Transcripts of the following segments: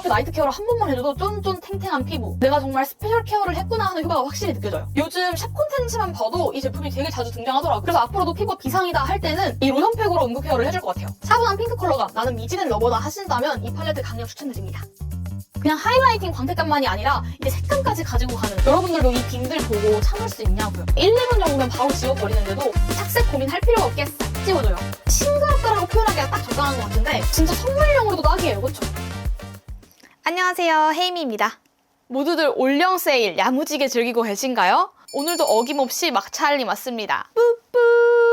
이렇게 나이트 케어를 한 번만 해줘도 쫀쫀 탱탱한 피부, 내가 정말 스페셜 케어를 했구나 하는 효과가 확실히 느껴져요. 요즘 샵 콘텐츠만 봐도 이 제품이 되게 자주 등장하더라고요. 그래서 앞으로도 피부가 비상이다 할 때는 이 로션팩으로 응급 케어를 해줄 것 같아요. 차분한 핑크 컬러가 나는 미지는 러버다 하신다면 이 팔레트 강력 추천드립니다. 그냥 하이라이팅 광택감만이 아니라 이제 색감까지 가지고 가는, 여러분들도 이 빔들 보고 참을 수 있냐고요. 1, 2분 정도면 바로 지워버리는데도 착색 고민할 필요가 없게 싹 지워져요. 싱그럽다라고 표현하기가 딱 적당한 것 같은데 진짜 선물용으로도 딱이에요. 그쵸? 안녕하세요, 헤이미입니다. 모두들 올영 세일 야무지게 즐기고 계신가요? 오늘도 어김없이 막차 알림 왔습니다. 뿌뿌!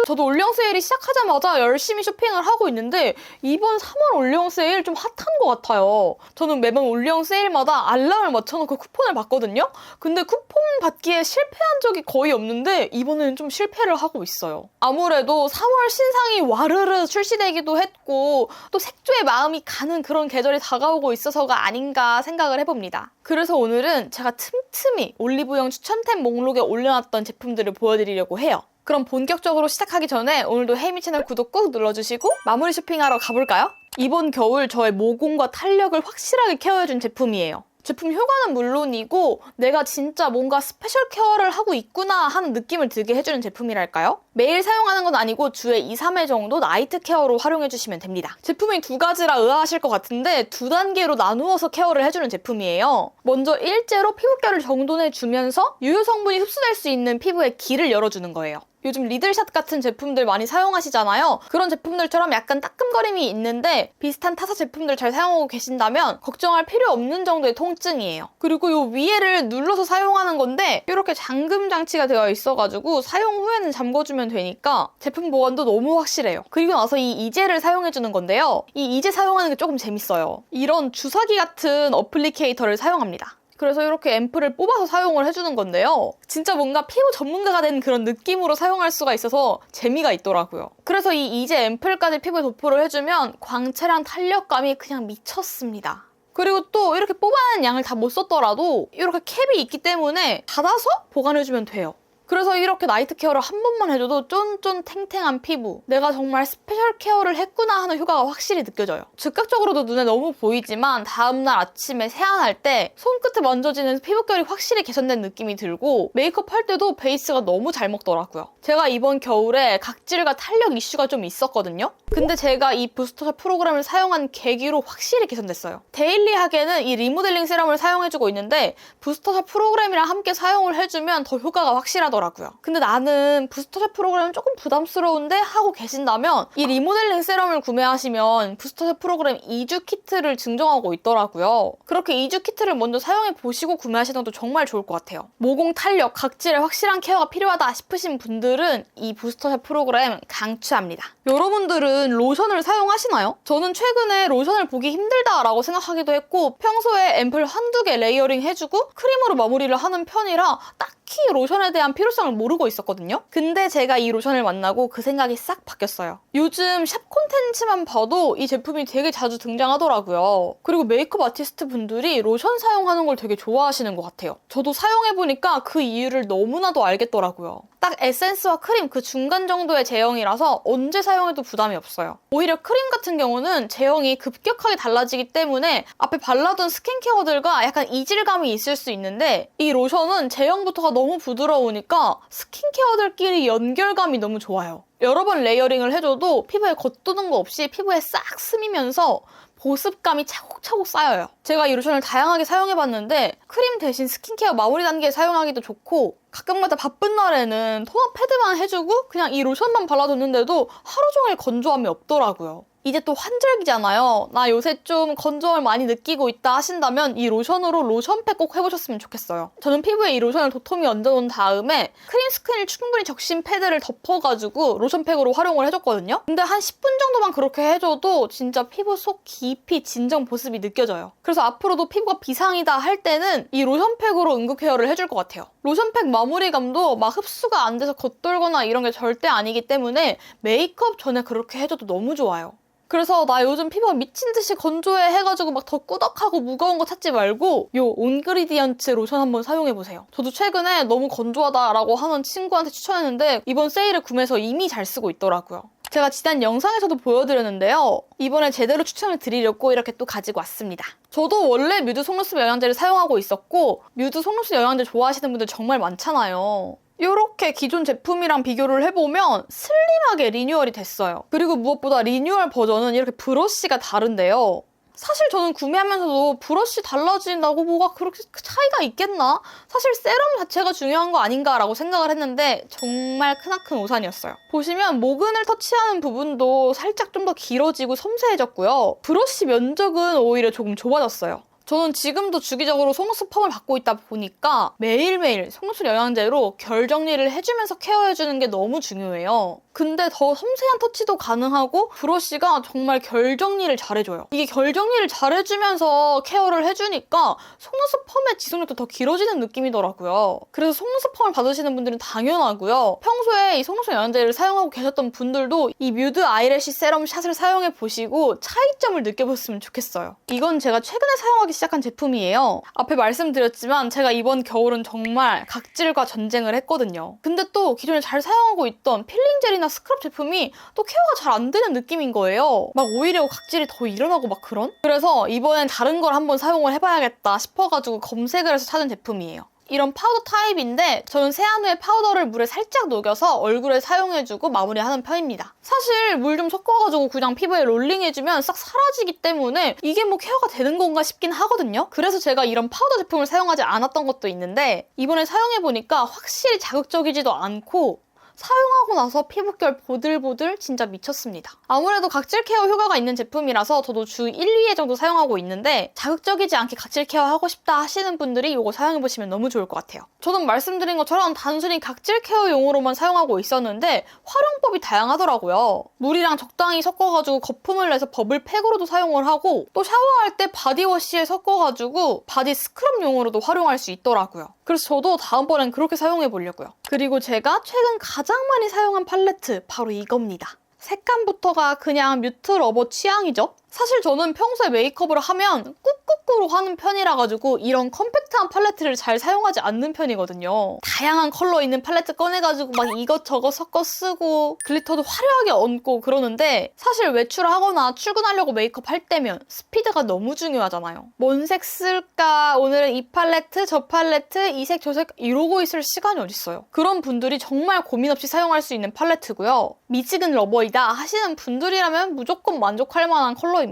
저도 올영 세일이 시작하자마자 열심히 쇼핑을 하고 있는데 이번 3월 올영 세일 좀 핫한 것 같아요. 저는 매번 올영 세일마다 알람을 맞춰놓고 쿠폰을 받거든요. 근데 쿠폰 받기에 실패한 적이 거의 없는데 이번에는 좀 실패를 하고 있어요. 아무래도 3월 신상이 와르르 출시되기도 했고 또 색조의 마음이 가는 그런 계절이 다가오고 있어서가 아닌가 생각을 해봅니다. 그래서 오늘은 제가 틈틈이 올리브영 추천템 목록에 올려놨던 제품들을 보여드리려고 해요. 그럼 본격적으로 시작하기 전에 오늘도 헤이미 채널 구독 꾹 눌러주시고 마무리 쇼핑하러 가볼까요? 이번 겨울 저의 모공과 탄력을 확실하게 케어해준 제품이에요. 제품 효과는 물론이고 내가 진짜 뭔가 스페셜 케어를 하고 있구나 하는 느낌을 들게 해주는 제품이랄까요? 매일 사용하는 건 아니고 주에 2, 3회 정도 나이트 케어로 활용해주시면 됩니다. 제품이 두 가지라 의아하실 것 같은데 두 단계로 나누어서 케어를 해주는 제품이에요. 먼저 일제로 피부결을 정돈해주면서 유효 성분이 흡수될 수 있는 피부의 길을 열어주는 거예요. 요즘 리들샷 같은 제품들 많이 사용하시잖아요. 그런 제품들처럼 약간 따끔거림이 있는데 비슷한 타사 제품들 잘 사용하고 계신다면 걱정할 필요 없는 정도의 통증이에요. 그리고 이 위에를 눌러서 사용하는 건데 이렇게 잠금 장치가 되어 있어가지고 사용 후에는 잠궈주면 되니까 제품 보관도 너무 확실해요. 그리고 나서 이 이젤을 사용해주는 건데요. 이 이젤 사용하는 게 조금 재밌어요. 이런 주사기 같은 어플리케이터를 사용합니다. 그래서 이렇게 앰플을 뽑아서 사용을 해주는 건데요. 진짜 뭔가 피부 전문가가 된 그런 느낌으로 사용할 수가 있어서 재미가 있더라고요. 그래서 이 이제 앰플까지 피부에 도포를 해주면 광채랑 탄력감이 그냥 미쳤습니다. 그리고 또 이렇게 뽑아낸 양을 다 못 썼더라도 이렇게 캡이 있기 때문에 닫아서 보관해주면 돼요. 그래서 이렇게 나이트 케어를 한 번만 해줘도 쫀쫀 탱탱한 피부, 내가 정말 스페셜 케어를 했구나 하는 효과가 확실히 느껴져요. 즉각적으로도 눈에 너무 보이지만 다음날 아침에 세안할 때 손끝에 만져지는 피부결이 확실히 개선된 느낌이 들고 메이크업 할 때도 베이스가 너무 잘 먹더라고요. 제가 이번 겨울에 각질과 탄력 이슈가 좀 있었거든요. 근데 제가 이 부스터샷 프로그램을 사용한 계기로 확실히 개선됐어요. 데일리하게는 이 리모델링 세럼을 사용해주고 있는데 부스터샷 프로그램이랑 함께 사용을 해주면 더 효과가 확실하더라고요. 근데 나는 부스터샷 프로그램 조금 부담스러운데 하고 계신다면 이 리모델링 세럼을 구매하시면 부스터샷 프로그램 2주 키트를 증정하고 있더라고요. 그렇게 2주 키트를 먼저 사용해보시고 구매하시는 것도 정말 좋을 것 같아요. 모공 탄력, 각질에 확실한 케어가 필요하다 싶으신 분들은 이 부스터샷 프로그램 강추합니다. 여러분들은 로션을 사용하시나요? 저는 최근에 로션을 보기 힘들다라고 생각하기도 했고 평소에 앰플 한두 개 레이어링 해주고 크림으로 마무리를 하는 편이라 딱히 로션에 대한 필요성을 모르고 있었거든요. 근데 제가 이 로션을 만나고 그 생각이 싹 바뀌었어요. 요즘 샵 콘텐츠만 봐도 이 제품이 되게 자주 등장하더라고요. 그리고 메이크업 아티스트 분들이 로션 사용하는 걸 되게 좋아하시는 것 같아요. 저도 사용해보니까 그 이유를 너무나도 알겠더라고요. 딱 에센스와 크림 그 중간 정도의 제형이라서 언제 사용해도 부담이 없어요. 오히려 크림 같은 경우는 제형이 급격하게 달라지기 때문에 앞에 발라둔 스킨케어들과 약간 이질감이 있을 수 있는데 이 로션은 제형부터가 너무 부드러우니까 스킨케어들끼리 연결감이 너무 좋아요. 여러 번 레이어링을 해줘도 피부에 겉도는 거 없이 피부에 싹 스미면서 보습감이 차곡차곡 쌓여요. 제가 이 로션을 다양하게 사용해봤는데 크림 대신 스킨케어 마무리 단계에 사용하기도 좋고 가끔가다 바쁜 날에는 톤업 패드만 해주고 그냥 이 로션만 발라뒀는데도 하루 종일 건조함이 없더라고요. 이제 또 환절기잖아요. 나 요새 좀 건조함을 많이 느끼고 있다 하신다면 이 로션으로 로션팩 꼭 해보셨으면 좋겠어요. 저는 피부에 이 로션을 도톰히 얹어놓은 다음에 크림 스킨을 충분히 적신 패드를 덮어가지고 로션팩으로 활용을 해줬거든요. 근데 한 10분 정도만 그렇게 해줘도 진짜 피부 속 깊이 진정 보습이 느껴져요. 그래서 앞으로도 피부가 비상이다 할 때는 이 로션팩으로 응급 케어를 해줄 것 같아요. 로션팩 마무리감도 막 흡수가 안 돼서 겉돌거나 이런 게 절대 아니기 때문에 메이크업 전에 그렇게 해줘도 너무 좋아요. 그래서 나 요즘 피부가 미친 듯이 건조해 해가지고 막 더 꾸덕하고 무거운 거 찾지 말고 요 온그리디언츠 로션 한번 사용해보세요. 저도 최근에 너무 건조하다라고 하는 친구한테 추천했는데 이번 세일에 구매해서 이미 잘 쓰고 있더라고요. 제가 지난 영상에서도 보여드렸는데요. 이번에 제대로 추천을 드리려고 이렇게 또 가지고 왔습니다. 저도 원래 뮤드 속눈썹 영양제를 사용하고 있었고 뮤드 속눈썹 영양제 좋아하시는 분들 정말 많잖아요. 이렇게 기존 제품이랑 비교를 해보면 슬림하게 리뉴얼이 됐어요. 그리고 무엇보다 리뉴얼 버전은 이렇게 브러쉬가 다른데요. 사실 저는 구매하면서도 브러쉬 달라진다고 뭐가 그렇게 차이가 있겠나? 사실 세럼 자체가 중요한 거 아닌가라고 생각을 했는데 정말 크나큰 오산이었어요. 보시면 모근을 터치하는 부분도 살짝 좀 더 길어지고 섬세해졌고요. 브러쉬 면적은 오히려 조금 좁아졌어요. 저는 지금도 주기적으로 속눈썹 펌을 받고 있다 보니까 매일매일 속눈썹 영양제로 결 정리를 해주면서 케어해주는 게 너무 중요해요. 근데 더 섬세한 터치도 가능하고 브러쉬가 정말 결 정리를 잘해줘요. 이게 결 정리를 잘해주면서 케어를 해주니까 속눈썹 펌의 지속력도 더 길어지는 느낌이더라고요. 그래서 속눈썹 펌을 받으시는 분들은 당연하고요. 평소에 이 속눈썹 영양제를 사용하고 계셨던 분들도 이 뮤드 아이래쉬 세럼 샷을 사용해보시고 차이점을 느껴봤으면 좋겠어요. 이건 제가 최근에 사용하기 시작한 제품이에요. 앞에 말씀드렸지만 제가 이번 겨울은 정말 각질과 전쟁을 했거든요. 근데 또 기존에 잘 사용하고 있던 필링 젤이나 스크럽 제품이 또 케어가 잘 안 되는 느낌인 거예요. 막 오히려 각질이 더 일어나고 막 그런? 그래서 이번엔 다른 걸 한번 사용을 해봐야겠다 싶어가지고 검색을 해서 찾은 제품이에요. 이런 파우더 타입인데 저는 세안 후에 파우더를 물에 살짝 녹여서 얼굴에 사용해주고 마무리하는 편입니다. 사실 물 좀 섞어가지고 그냥 피부에 롤링해주면 싹 사라지기 때문에 이게 뭐 케어가 되는 건가 싶긴 하거든요. 그래서 제가 이런 파우더 제품을 사용하지 않았던 것도 있는데 이번에 사용해보니까 확실히 자극적이지도 않고 사용하고 나서 피부결 보들보들 진짜 미쳤습니다. 아무래도 각질 케어 효과가 있는 제품이라서 저도 주 1, 2회 정도 사용하고 있는데 자극적이지 않게 각질 케어 하고 싶다 하시는 분들이 이거 사용해보시면 너무 좋을 것 같아요. 저는 말씀드린 것처럼 단순히 각질 케어용으로만 사용하고 있었는데 활용법이 다양하더라고요. 물이랑 적당히 섞어가지고 거품을 내서 버블팩으로도 사용을 하고 또 샤워할 때 바디워시에 섞어가지고 바디 스크럽용으로도 활용할 수 있더라고요. 그래서 저도 다음번엔 그렇게 사용해보려고요. 그리고 제가 최근 가장 많이 사용한 팔레트 바로 이겁니다. 색감부터가 그냥 뮤트 러버 취향이죠? 사실 저는 평소에 메이크업을 하면 꾹꾹꾹로 하는 편이라 가지고 이런 컴팩트한 팔레트를 잘 사용하지 않는 편이거든요. 다양한 컬러 있는 팔레트 꺼내가지고 막 이것저것 섞어 쓰고 글리터도 화려하게 얹고 그러는데 사실 외출하거나 출근하려고 메이크업 할 때면 스피드가 너무 중요하잖아요. 뭔 색 쓸까? 오늘은 이 팔레트, 저 팔레트, 이 색, 저 색 이러고 있을 시간이 어딨어요. 그런 분들이 정말 고민 없이 사용할 수 있는 팔레트고요. 미지근 러버이다 하시는 분들이라면 무조건 만족할 만한 컬러입니다.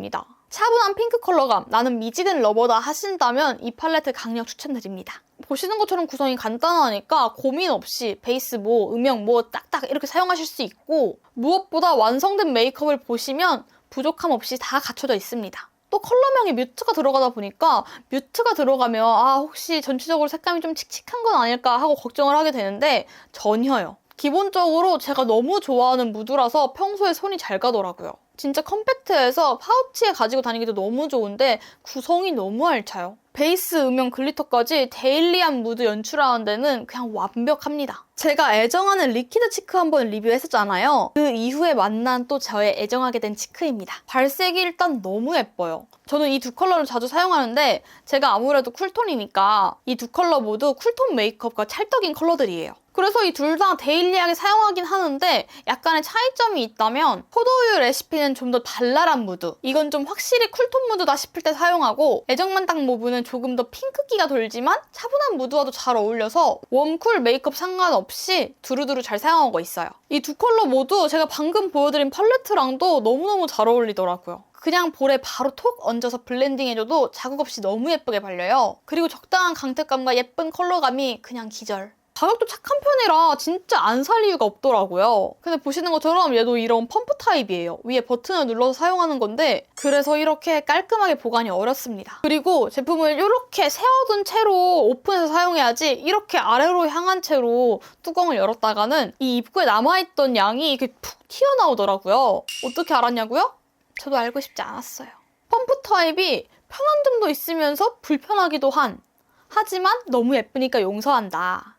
차분한 핑크 컬러감, 나는 미지근 러버다 하신다면 이 팔레트 강력 추천드립니다. 보시는 것처럼 구성이 간단하니까 고민 없이 베이스 뭐, 음영 뭐 딱딱 이렇게 사용하실 수 있고 무엇보다 완성된 메이크업을 보시면 부족함 없이 다 갖춰져 있습니다. 또 컬러명에 뮤트가 들어가다 보니까 뮤트가 들어가면 혹시 전체적으로 색감이 좀 칙칙한 건 아닐까 하고 걱정을 하게 되는데 전혀요. 기본적으로 제가 너무 좋아하는 무드라서 평소에 손이 잘 가더라고요. 진짜 컴팩트해서 파우치에 가지고 다니기도 너무 좋은데 구성이 너무 알차요. 베이스, 음영, 글리터까지 데일리한 무드 연출하는 데는 그냥 완벽합니다. 제가 애정하는 리퀴드 치크 한번 리뷰했었잖아요. 그 이후에 만난 또 저의 애정하게 된 치크입니다. 발색이 일단 너무 예뻐요. 저는 이 두 컬러를 자주 사용하는데 제가 아무래도 쿨톤이니까 이 두 컬러 모두 쿨톤 메이크업과 찰떡인 컬러들이에요. 그래서 이 둘 다 데일리하게 사용하긴 하는데 약간의 차이점이 있다면 포도우유 레시피는 좀 더 발랄한 무드, 이건 좀 확실히 쿨톤 무드다 싶을 때 사용하고 애정만땅 모브는 조금 더 핑크기가 돌지만 차분한 무드와도 잘 어울려서 웜쿨 메이크업 상관없이 두루두루 잘 사용하고 있어요. 이 두 컬러 모두 제가 방금 보여드린 팔레트랑도 너무너무 잘 어울리더라고요. 그냥 볼에 바로 톡 얹어서 블렌딩해줘도 자국 없이 너무 예쁘게 발려요. 그리고 적당한 강택감과 예쁜 컬러감이 그냥 기절. 가격도 착한 편이라 진짜 안 살 이유가 없더라고요. 근데 보시는 것처럼 얘도 이런 펌프 타입이에요. 위에 버튼을 눌러서 사용하는 건데 그래서 이렇게 깔끔하게 보관이 어렵습니다. 그리고 제품을 이렇게 세워둔 채로 오픈해서 사용해야지 이렇게 아래로 향한 채로 뚜껑을 열었다가는 이 입구에 남아있던 양이 이렇게 푹 튀어나오더라고요. 어떻게 알았냐고요? 저도 알고 싶지 않았어요. 펌프 타입이 편한 점도 있으면서 불편하기도 한, 하지만 너무 예쁘니까 용서한다.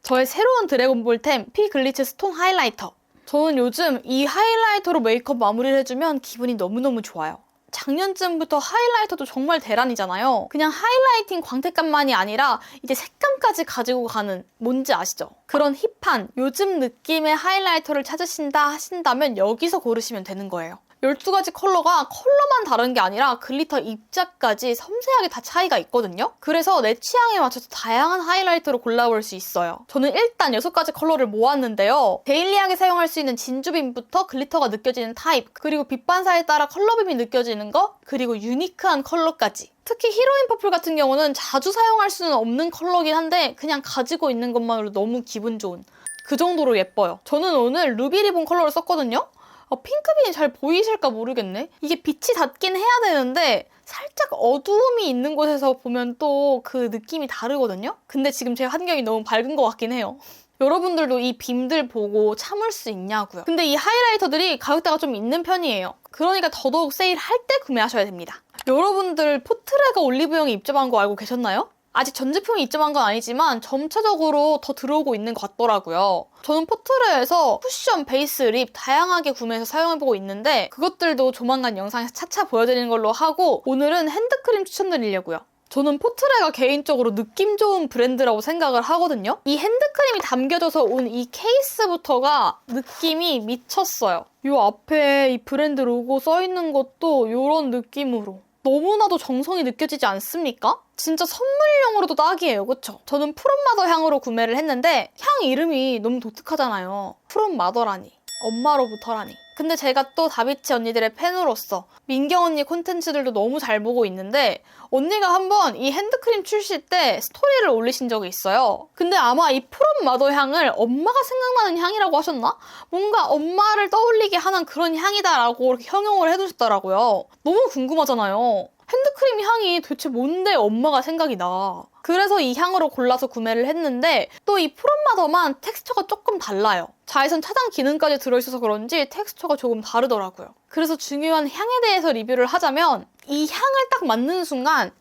저의 새로운 드래곤볼템 P 글리츠 스톤 하이라이터. 저는 요즘 이 하이라이터로 메이크업 마무리를 해주면 기분이 너무너무 좋아요. 작년쯤부터 하이라이터도 정말 대란이잖아요. 그냥 하이라이팅 광택감만이 아니라 이제 색감까지 가지고 가는, 뭔지 아시죠? 그런 힙한 요즘 느낌의 하이라이터를 찾으신다 하신다면 여기서 고르시면 되는 거예요. 12가지 컬러가 컬러만 다른 게 아니라 글리터 입자까지 섬세하게 다 차이가 있거든요. 그래서 내 취향에 맞춰서 다양한 하이라이터를 골라볼 수 있어요. 저는 일단 6가지 컬러를 모았는데요. 데일리하게 사용할 수 있는 진주빔부터 글리터가 느껴지는 타입, 그리고 빛 반사에 따라 컬러빔이 느껴지는 거, 그리고 유니크한 컬러까지. 특히 히로인 퍼플 같은 경우는 자주 사용할 수는 없는 컬러긴 한데 그냥 가지고 있는 것만으로 너무 기분 좋은, 그 정도로 예뻐요. 저는 오늘 루비 리본 컬러를 썼거든요. 핑크빈이 잘 보이실까 모르겠네. 이게 빛이 닿긴 해야 되는데 살짝 어두움이 있는 곳에서 보면 또 그 느낌이 다르거든요. 근데 지금 제 환경이 너무 밝은 것 같긴 해요. 여러분들도 이 빔들 보고 참을 수 있냐고요. 근데 이 하이라이터들이 가격대가 좀 있는 편이에요. 그러니까 더더욱 세일할 때 구매하셔야 됩니다. 여러분들 포트레가 올리브영에 입점한 거 알고 계셨나요? 아직 전 제품이 입점한 건 아니지만 점차적으로 더 들어오고 있는 것 같더라고요. 저는 포트레에서 쿠션, 베이스, 립 다양하게 구매해서 사용해보고 있는데 그것들도 조만간 영상에서 차차 보여드리는 걸로 하고 오늘은 핸드크림 추천드리려고요. 저는 포트레가 개인적으로 느낌 좋은 브랜드라고 생각을 하거든요. 이 핸드크림이 담겨져서 온 이 케이스부터가 느낌이 미쳤어요. 이 앞에 이 브랜드 로고 써있는 것도 이런 느낌으로 너무나도 정성이 느껴지지 않습니까? 진짜 선물용으로도 딱이에요, 그쵸? 저는 프롬마더 향으로 구매를 했는데 향 이름이 너무 독특하잖아요. 프롬마더라니, 엄마로부터라니. 근데 제가 또 다비치 언니들의 팬으로서 민경 언니 콘텐츠들도 너무 잘 보고 있는데 언니가 한번 이 핸드크림 출시 때 스토리를 올리신 적이 있어요. 근데 아마 이 프롬마더 향을 엄마가 생각나는 향이라고 하셨나? 뭔가 엄마를 떠올리게 하는 그런 향이다라고 이렇게 형용을 해두셨더라고요. 너무 궁금하잖아요. 핸드크림 향이 도대체 뭔데 엄마가 생각이 나. 그래서 이 향으로 골라서 구매를 했는데 또 이 프롬마더만 텍스처가 조금 달라요. 자외선 차단 기능까지 들어있어서 그런지 텍스처가 조금 다르더라고요. 그래서 중요한 향에 대해서 리뷰를 하자면 이 향을 딱 맡는 순간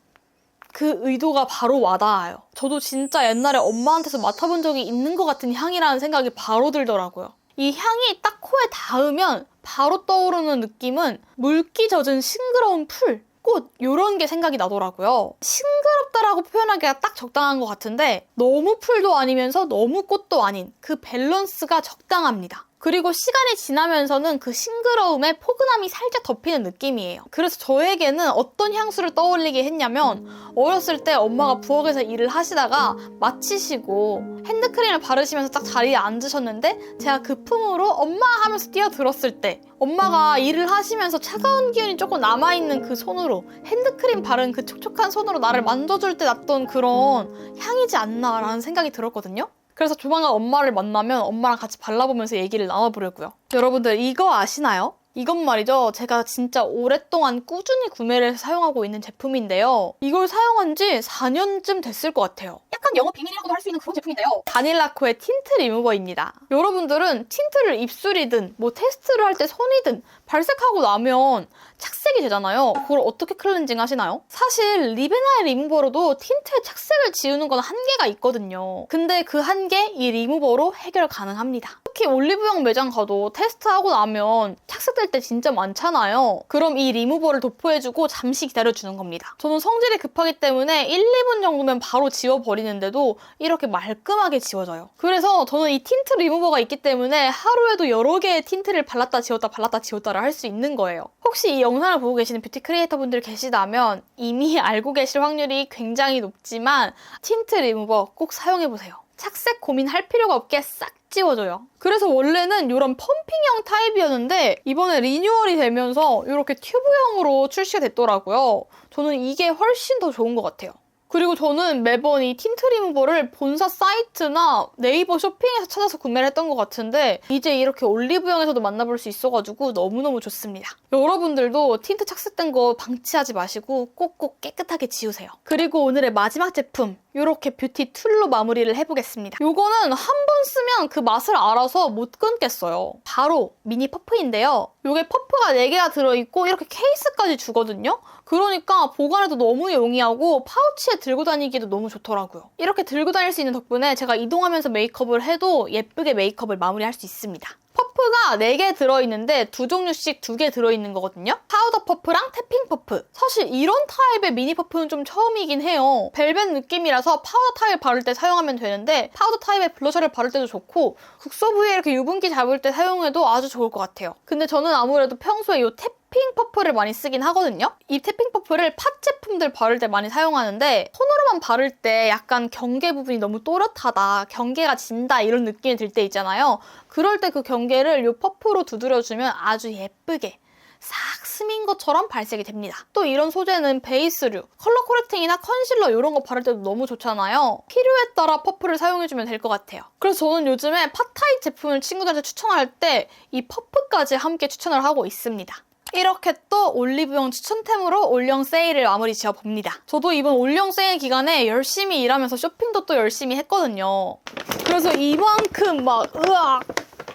그 의도가 바로 와닿아요. 저도 진짜 옛날에 엄마한테서 맡아본 적이 있는 것 같은 향이라는 생각이 바로 들더라고요. 이 향이 딱 코에 닿으면 바로 떠오르는 느낌은 물기 젖은 싱그러운 풀, 꽃 이런 게 생각이 나더라고요. 싱그럽다라고 표현하기가 딱 적당한 것 같은데 너무 풀도 아니면서 너무 꽃도 아닌 그 밸런스가 적당합니다. 그리고 시간이 지나면서는 그 싱그러움에 포근함이 살짝 덮이는 느낌이에요. 그래서 저에게는 어떤 향수를 떠올리게 했냐면 어렸을 때 엄마가 부엌에서 일을 하시다가 마치시고 핸드크림을 바르시면서 딱 자리에 앉으셨는데 제가 그 품으로 엄마 하면서 뛰어들었을 때 엄마가 일을 하시면서 차가운 기운이 조금 남아있는 그 손으로 핸드크림 바른 그 촉촉한 손으로 나를 만져줄 때 났던 그런 향이지 않나라는 생각이 들었거든요. 그래서 조만간 엄마를 만나면 엄마랑 같이 발라보면서 얘기를 나눠보려고요. 여러분들 이거 아시나요? 이건 말이죠. 제가 진짜 오랫동안 꾸준히 구매를 해서 사용하고 있는 제품인데요. 이걸 사용한 지 4년쯤 됐을 것 같아요. 약간 영업 비밀이라고도 할 수 있는 그런 제품인데요. 바닐라코의 틴트 리무버입니다. 여러분들은 틴트를 입술이든 뭐 테스트를 할 때 손이든 발색하고 나면 착색이 되잖아요. 그걸 어떻게 클렌징 하시나요? 사실 리베나의 리무버로도 틴트의 착색을 지우는 건 한계가 있거든요. 근데 그 한계 이 리무버로 해결 가능합니다. 특히 올리브영 매장 가도 테스트하고 나면 착색될 때 진짜 많잖아요. 그럼 이 리무버를 도포해주고 잠시 기다려주는 겁니다. 저는 성질이 급하기 때문에 1, 2분 정도면 바로 지워버리는데도 이렇게 말끔하게 지워져요. 그래서 저는 이 틴트 리무버가 있기 때문에 하루에도 여러 개의 틴트를 발랐다 지웠다를 할 수 있는 거예요. 혹시 이 영상을 보고 계시는 뷰티 크리에이터 분들 계시다면 이미 알고 계실 확률이 굉장히 높지만 틴트 리무버 꼭 사용해보세요. 착색 고민할 필요가 없게 싹 지워줘요. 그래서 원래는 이런 펌핑형 타입이었는데 이번에 리뉴얼이 되면서 이렇게 튜브형으로 출시가 됐더라고요. 저는 이게 훨씬 더 좋은 것 같아요. 그리고 저는 매번 이 틴트 리무버를 본사 사이트나 네이버 쇼핑에서 찾아서 구매를 했던 것 같은데 이제 이렇게 올리브영에서도 만나볼 수 있어가지고 너무너무 좋습니다. 여러분들도 틴트 착색된 거 방치하지 마시고 꼭꼭 깨끗하게 지우세요. 그리고 오늘의 마지막 제품 이렇게 뷰티 툴로 마무리를 해보겠습니다. 이거는 한 번 쓰면 그 맛을 알아서 못 끊겠어요. 바로 미니 퍼프인데요. 이게 퍼프가 4개가 들어있고 이렇게 케이스까지 주거든요. 그러니까 보관에도 너무 용이하고 파우치에 들고 다니기도 너무 좋더라고요. 이렇게 들고 다닐 수 있는 덕분에 제가 이동하면서 메이크업을 해도 예쁘게 메이크업을 마무리할 수 있습니다. 퍼프가 4개 들어있는데 두 종류씩 2개 들어있는 거거든요. 파우더 퍼프랑 태핑 퍼프. 사실 이런 타입의 미니 퍼프는 좀 처음이긴 해요. 벨벳 느낌이라서 파우더 타입 바를 때 사용하면 되는데 파우더 타입의 블러셔를 바를 때도 좋고 국소 부위에 이렇게 유분기 잡을 때 사용해도 아주 좋을 것 같아요. 근데 저는 아무래도 평소에 이 태핑 퍼프를 많이 쓰긴 하거든요. 이 태핑 퍼프를 팟 제품들 바를 때 많이 사용하는데 손으로만 바를 때 약간 경계 부분이 너무 또렷하다, 경계가 진다 이런 느낌이 들 때 있잖아요. 그럴 때 그 경계를 이 퍼프로 두드려주면 아주 예쁘게 싹 스민 것처럼 발색이 됩니다. 또 이런 소재는 베이스류, 컬러 코렉팅이나 컨실러 이런 거 바를 때도 너무 좋잖아요. 필요에 따라 퍼프를 사용해주면 될 것 같아요. 그래서 저는 요즘에 팟 타입 제품을 친구들한테 추천할 때 이 퍼프까지 함께 추천을 하고 있습니다. 이렇게 또 올리브영 추천템으로 올영 세일을 마무리 지어봅니다. 저도 이번 올영 세일 기간에 열심히 일하면서 쇼핑도 또 열심히 했거든요. 그래서 이만큼 막 으악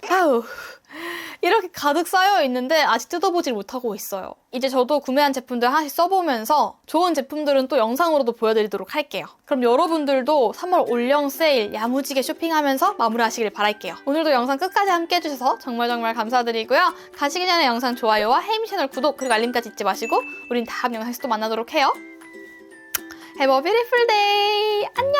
아우 이렇게 가득 쌓여 있는데 아직 뜯어보질 못하고 있어요. 이제 저도 구매한 제품들 하나씩 써보면서 좋은 제품들은 또 영상으로도 보여드리도록 할게요. 그럼 여러분들도 3월 올영 세일 야무지게 쇼핑하면서 마무리하시길 바랄게요. 오늘도 영상 끝까지 함께 해주셔서 정말 감사드리고요. 가시기 전에 영상 좋아요와 혜미 채널 구독 그리고 알림까지 잊지 마시고 우린 다음 영상에서 또 만나도록 해요. Have a beautiful day! 안녕!